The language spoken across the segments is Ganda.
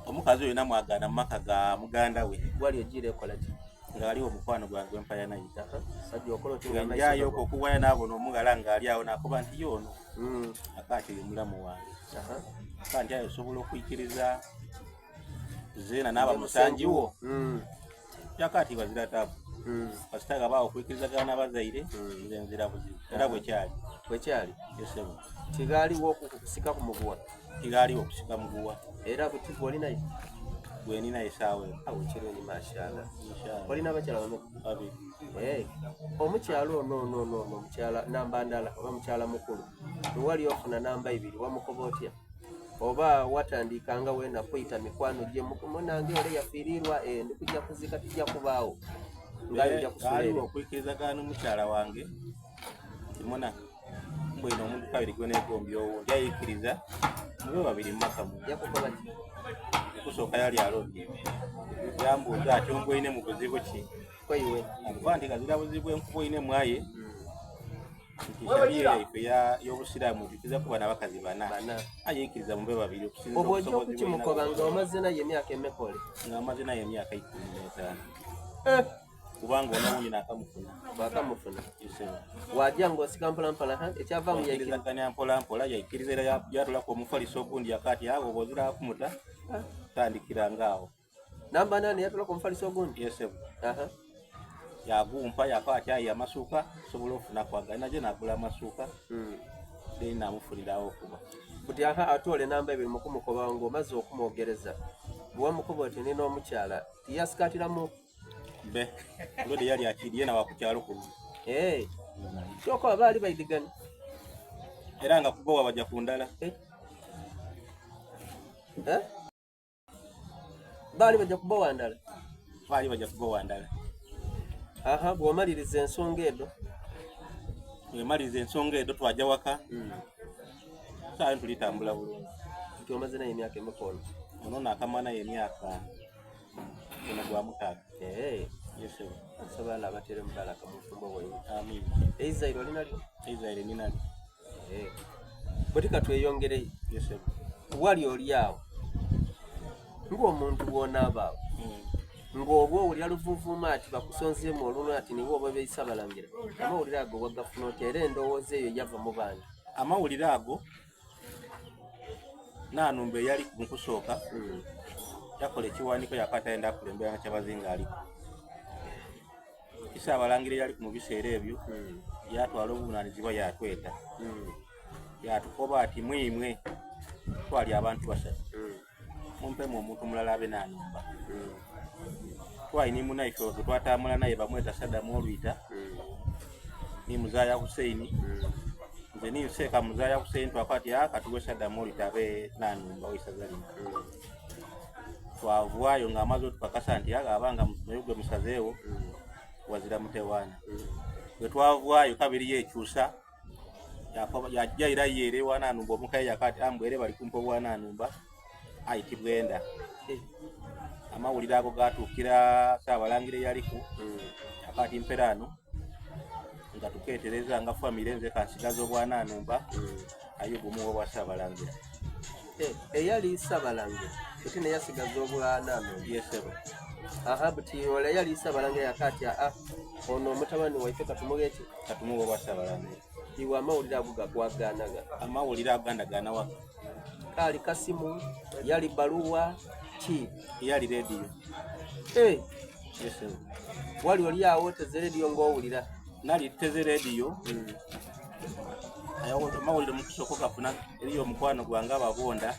Omukazi oyo namwagana mu maka ga muganda we gwali ojire kola ki ng'ali omukwano gwange empaya nayita sajja okola njayo okuwaya n'abona omugala ng'ali awo nakuba nti yono akati ye mulamu wange kandi ayo osobola okuyikiriza zeena n'aba musanjiwo yakati bazira tabu kasitaga baawo okuyikirizagaa n'abazaire nze nzira buzibu era bwekyali yesebo kigaaliwo okukusika ku muguwa kigaaliwo okusika muguwa era butivu olinayo gwenina esaawa awo kirungi mashallah olina abakyala babiri omukyala ono omukyala namba ndala oba mukyala mukulu wali ofuna namba ibiri wamukoba otya oba watandikanga wenda kuyita mikwano gye munange ole yafiirirwa ndikujja kuzika tujja kubaawo ngaayojja kusuleera okuyikirizagaa n'omukyala wange kimona bwino omuntu kabiri gweneegombi owundi ayikiriza mube babiri mu maka mu yakukola ki okusooka yali alodde yambuuza ati ongu oyine mu buzibu ki kweyiwe akuba nti gazira buzibu enkuba oyine mwaye nti shabiira yaife y'obusiraamu ejukiza kuba n'abakazi bana ayikiriza mube babiri okusinza obwo ojja okukimukoba nga omaze naye emyaka emeka oli nga amaze naye emyaka 15 kubanga onawunye nakamufuna wakamufuna wajja ng'osika mpolampola ekyavaamu yaikiriza mpolampola yaikiriza era yatolako omufaliso ogundi yakati awo oba ozira kumuta tandikiranga awo namba nani yatolako omufaliso ogundi yesebo yagumpa yakati ayi amasuuka sobola ofuna kwagana naje nagula amasuuka then namufunirawo okuba kuti atwole namba ebiri mukumukoba ng'omaze okumwogereza bwewamukoba oti nina omukyala tiyasikatiramu be lode yali akiriye na wakukyalo kuno kyoko baali bayidigana era nga kugowa bajja kundala baali bajja kubowa ndala bw'omaliriza ensonga edo wemaliriza ensonga edo twajja waka saa tulitambula bulungi nti omaze naye emyaka emeka ono nakamana ye emyaka ono gwa mukaaga yesebo sabala abatere mudala kamufumbo bwe amin eizairo linalyo eizairo ninali botika tweyongereyo yesebo wali oli awo ng'omuntu bw'onaaba ng'obwo owulira luvuuvuuma ati bakusonzeemu oluno ati niwe oba beeyisa balangira amawulire ago wagafuna otya era endowooza eyo yava mu bandi amawulire ago naanumba eyali mu kusooka yakola ekiwandiiko yakati ayenda akulembera nga kyabazinga aliko kisaabalangire yali mu biseera ebyo yatwala obuvunaanyizibwa yatweta yatukoba ati mwimwe twali abantu basatu mumpemu omuntu mulala abe naanumba twalina munaife ogwo twatambula naye bamweta Saddamu Olwita ni Muzaaya Hussein nze ninseeka Muzaaya Hussein twakwati katuwe Saddamu Olwita abe naanumba waisaza lino twavaayo ng'amaze otupakasa nti abanga naye gwe musazeewo wazira mutewaana bwe twavaayo kabiri yeekyusa yajja era yeere wanaanumba omukaye yakati ambwere bali kumpa obwanaanumba ayitibwa Enda amawulire ago gatuukira Saabalangire yaliku yakati mperano nga tukeetereza nga famire nze kansigaza obwanaanumba Ayubu muwe bwa Saabalangire eyali Saabalangire kuti ne yasigaza obwanaanumba yesebo buti ole yali Saabalangire yakati ono omutabani waife katumuwe bwa Saabalangire iwe amawulire ago gagwaganaga amawulire agandagana waka kali kasimu yali baluwa ki yali radio yesebo wali oli awo teze radio ng'owulira nali teze radio amawulire mu kusooka gafuna eriyo omukwano gwange ababonda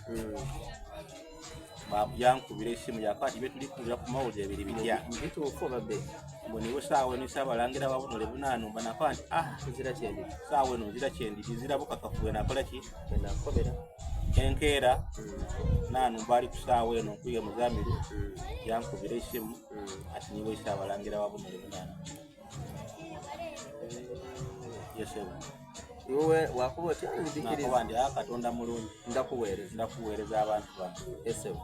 yankubira esimu yakati betulikulira ku mawulire ebiri bijja bituufu babbe mboniwe saawa eno Saabalangire babonole bunaanumba nakola nti nzira kyendi saawa eno nzira kyendi tizira bukakafuwe nakola ki nakobera enkeera naanumba ali ku saawa eno nkuye Muzamiru yankubira esimu ati niwe Saabalangire babonole bunaanumba yesebo iwe wakuba otya nzikiriza ndi Katonda mulungi ndakuweereza abantu bange yesebo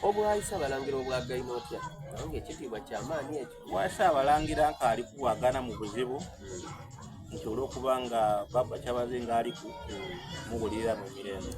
obwayi Saabalangire obwagaina otya nange ekitiibwa kyamaanyi ekyo bwa Saabalangire nkaali kuwagana mu buzibu nti olw'okuba nga baba kyabazinga aliku muwulirira mu mirembe